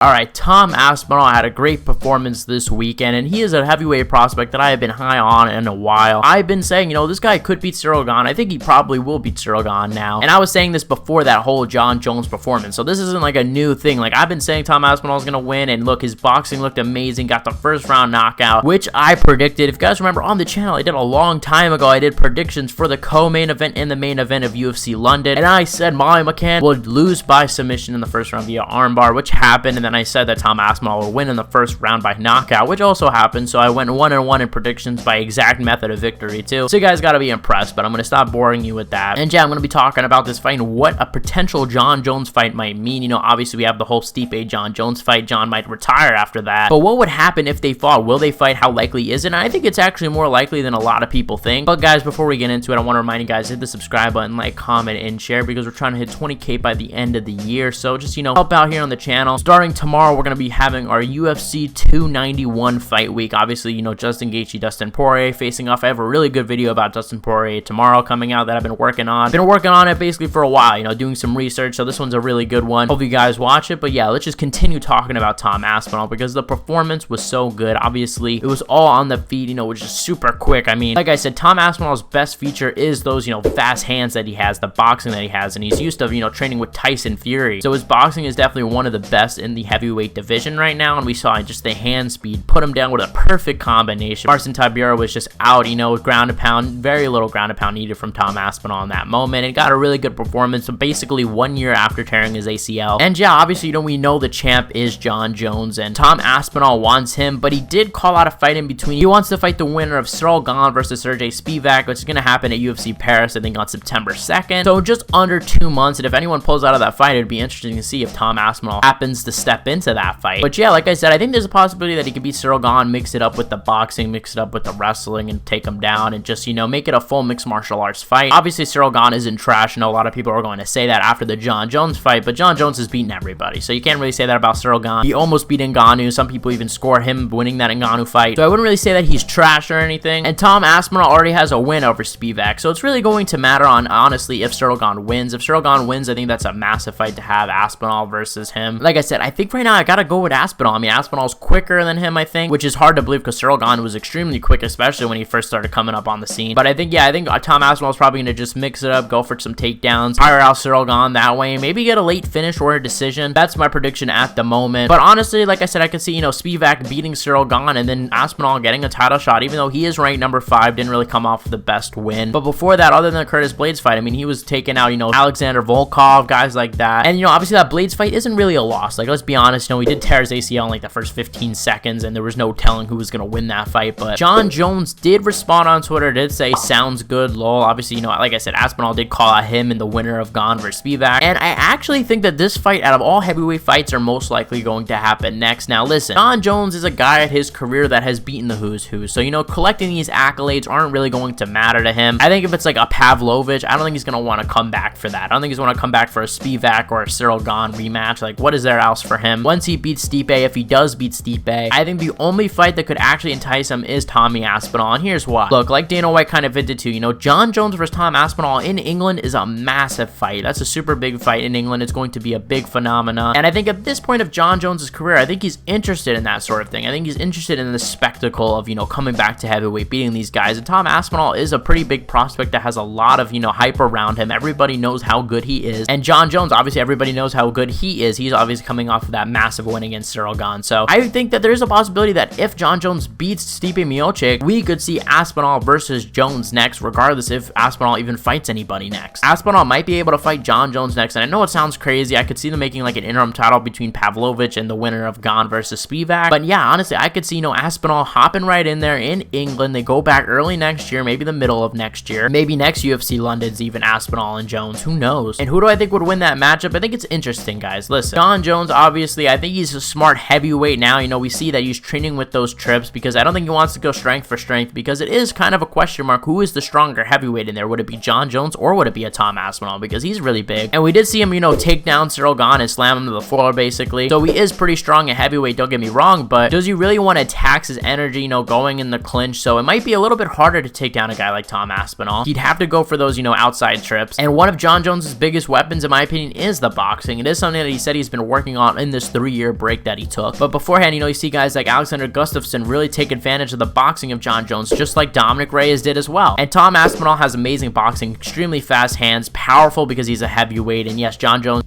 Alright, Tom Aspinall had a great performance this weekend, and he is a heavyweight prospect that I have been high on in a while. I've been saying, this guy could beat Ciryl Gane. I think he probably will beat Ciryl Gane now. And I was saying this before that whole Jon Jones performance, so this isn't like a new thing. Like, I've been saying Tom Aspinall is going to win, and look, his boxing looked amazing, got the first round knockout, which I predicted. If you guys remember on the channel, I did a long time ago, I did predictions for the co-main event and the main event of UFC London, and I said McCann would lose by submission in the first round via armbar, which happened, and then I said that Tom Aspinall will win in the first round by knockout, which also happened. So I went 1-1 in predictions by exact method of victory too. So you guys got to be impressed, but I'm going to stop boring you with that. And yeah, I'm going to be talking about this fight and what a potential Jon Jones fight might mean. Obviously we have the whole Stipe Jon Jones fight. Jon might retire after that, but what would happen if they fought? Will they fight? How likely is it? And I think it's actually more likely than a lot of people think. But guys, before we get into it, I want to remind you guys, hit the subscribe button, like, comment, and share, because we're trying to hit 20K by the end of the year. So just, help out here on the channel. Starting tomorrow, we're going to be having our UFC 291 fight week. Obviously, Justin Gaethje, Dustin Poirier facing off. I have a really good video about Dustin Poirier tomorrow coming out that I've been working on. Been working on it basically for a while, doing some research. So this one's a really good one. Hope you guys watch it. But yeah, let's just continue talking about Tom Aspinall because the performance was so good. Obviously, it was all on the feet, which is super quick. I mean, like I said, Tom Aspinall's best feature is those, fast hands that he has, the boxing that he has, and he's used to, training with Tyson Fury. So his boxing is definitely one of the best in the heavyweight division right now, and we saw just the hand speed put him down with a perfect combination. Marcin Tybura was just out, ground and pound, very little ground and pound needed from Tom Aspinall in that moment, and got a really good performance. So basically 1 year after tearing his ACL. And yeah, obviously, we know the champ is Jon Jones, and Tom Aspinall wants him, but he did call out a fight in between. He wants to fight the winner of Ciryl Gane versus Sergey Spivak, which is going to happen at UFC Paris, I think, on September 2nd. So just under 2 months, and if anyone pulls out of that fight, it'd be interesting to see if Tom Aspinall happens to step into that fight. But yeah, like I said, I think there's a possibility that he could beat Ciryl Gane, mix it up with the boxing, mix it up with the wrestling, and take him down, and just, make it a full mixed martial arts fight. Obviously, Ciryl Gane isn't trash. I know a lot of people are going to say that after the Jon Jones fight, but Jon Jones has beaten everybody, so you can't really say that about Ciryl Gane. He almost beat Ngannou. Some people even score him winning that Ngannou fight, so I wouldn't really say that he's trash or anything. And Tom Aspinall already has a win over Spivak, so it's really going to matter on, honestly, if Ciryl Gane wins. If Ciryl Gane wins, I think that's a massive fight to have, Aspinall versus him. Like I said, I think right now I gotta go with Aspinall. I mean, Aspinall's quicker than him, I think, which is hard to believe because Ciryl Gane was extremely quick, especially when he first started coming up on the scene. But I think Tom Aspinall's probably gonna just mix it up, go for some takedowns, tire out Ciryl Gane that way, maybe get a late finish or a decision. That's my prediction at the moment. But honestly, like I said, I could see, Spivak beating Ciryl Gane and then Aspinall getting a title shot, even though he is ranked number 5, didn't really come off the best win. But before that, other than the Curtis Blaydes fight, I mean, he was taking out, Alexander Volkov, guys like that. And, obviously that Blaydes fight isn't really a loss. Like, let's be honest, he did tear his ACL in like the first 15 seconds, and there was no telling who was going to win that fight. But Jon Jones did respond on Twitter, did say, sounds good, lol. Obviously, like I said, Aspinall did call out him and the winner of Gane versus Spivak. And I actually think that this fight, out of all heavyweight fights, are most likely going to happen next. Now, listen, Jon Jones is a guy at his career that has beaten the who's who. So, collecting these accolades aren't really going to matter to him. I think if it's like a Pavlovich, I don't think he's going to want to come back for that. I don't think he's going to come back for a Spivak or a Ciryl Gane rematch. Like, what is there else for him? Once he beats Stipe, if he does beat Stipe, I think the only fight that could actually entice him is Tommy Aspinall, and here's why. Look, like Dana White kind of hinted to, Jon Jones versus Tom Aspinall in England is a massive fight. That's a super big fight in England. It's going to be a big phenomenon, and I think at this point of Jon Jones' career, I think he's interested in that sort of thing. I think he's interested in the spectacle of, coming back to heavyweight, beating these guys, and Tom Aspinall is a pretty big prospect that has a lot of, hype around him. Everybody knows how good he is, and Jon Jones, obviously, everybody knows how good he is. He's obviously coming off of that massive win against Ciryl Gane, so I think that there's a possibility that if Jon Jones beats Stipe Miocic, we could see Aspinall versus Jones next, regardless if Aspinall even fights anybody next. Aspinall might be able to fight Jon Jones next, and I know it sounds crazy. I could see them making like an interim title between Pavlovich and the winner of Gane versus Spivak, but yeah, honestly, I could see, Aspinall hopping right in there in England. They go back early next year, maybe the middle of next year, maybe next UFC London's even Aspinall and Jones, who knows? And who do I think would win that matchup? I think it's interesting, guys. Listen, Jon Jones, obviously, I think he's a smart heavyweight now. We see that he's training with those trips because I don't think he wants to go strength for strength because it is kind of a question mark. Who is the stronger heavyweight in there? Would it be Jon Jones or would it be a Tom Aspinall? Because he's really big. And we did see him, take down Ciryl Gane and slam him to the floor, basically. So he is pretty strong at heavyweight, don't get me wrong, but does he really want to tax his energy, going in the clinch? So it might be a little bit harder to take down a guy like Tom Aspinall. He'd have to go for those, outside trips. And one of Jon Jones' biggest weapons, in my opinion, is the boxing. It is something that he said he's been working on in in this 3-year break that he took. But beforehand, you see guys like Alexander Gustafsson really take advantage of the boxing of Jon Jones, just like Dominic Reyes did as well. And Tom Aspinall has amazing boxing, extremely fast hands, powerful because he's a heavyweight, and yes, Jon Jones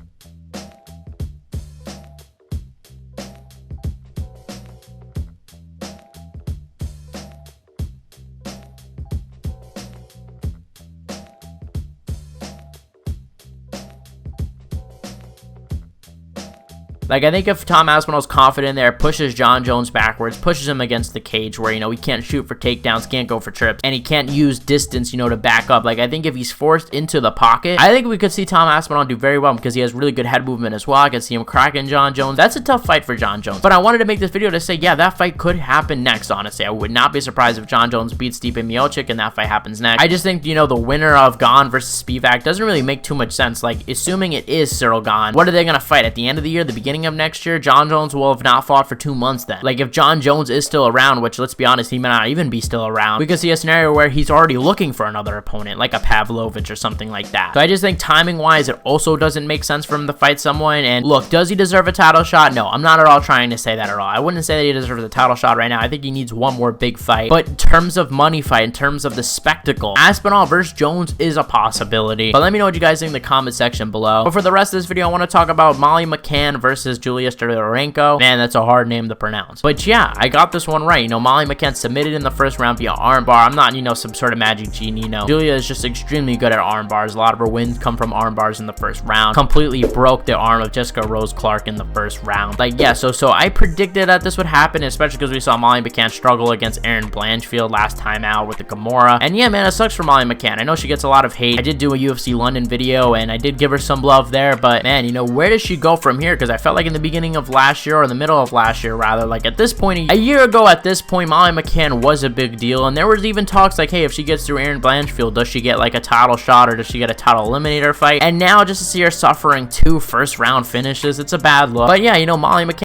I think if Tom Aspinall's confident there, pushes Jon Jones backwards, pushes him against the cage where, he can't shoot for takedowns, can't go for trips, and he can't use distance, to back up. I think if he's forced into the pocket, I think we could see Tom Aspinall do very well because he has really good head movement as well. I can see him cracking Jon Jones. That's a tough fight for Jon Jones. But I wanted to make this video to say, yeah, that fight could happen next, honestly. I would not be surprised if Jon Jones beats Stipe Miocic and that fight happens next. I just think, the winner of Gane versus Spivak doesn't really make too much sense. Assuming it is Cyril Gane, what are they going to fight at the end of the year, the beginning of next year? Jon Jones will have not fought for 2 months then. If Jon Jones is still around, which let's be honest, he may not even be still around, we could see a scenario where he's already looking for another opponent, like a Pavlovich or something like that. So I just think timing wise, it also doesn't make sense for him to fight someone. And look, does he deserve a title shot? No, I'm not at all trying to say that at all. I wouldn't say that he deserves a title shot right now. I think he needs one more big fight. But in terms of money fight, in terms of the spectacle, Aspinall versus Jones is a possibility. But let me know what you guys think in the comment section below. But for the rest of this video, I want to talk about Molly McCann versus Julius Orenko. Man, that's a hard name to pronounce. But yeah, I got this one right. Molly McCann submitted in the first round via armbar. I'm not, some sort of magic genie, Julia is just extremely good at arm bars. A lot of her wins come from arm bars in the first round. Completely broke the arm of Jessica Rose Clark in the first round. Yeah, so I predicted that this would happen, especially because we saw Molly McCann struggle against Erin Blanchfield last time out with the Kimura. And yeah, man, it sucks for Molly McCann. I know she gets a lot of hate. I did do a UFC London video, and I did give her some love there, but man, where does she go from here? Because I felt like in the beginning of last year, or the middle of last year rather, at this point, a year ago at this point, Molly McCann was a big deal, and there was even talks hey, if she gets through Erin Blanchfield, does she get a title shot, or does she get a title eliminator fight? And now just to see her suffering 2 first round finishes, it's a bad look. But yeah, Molly McCann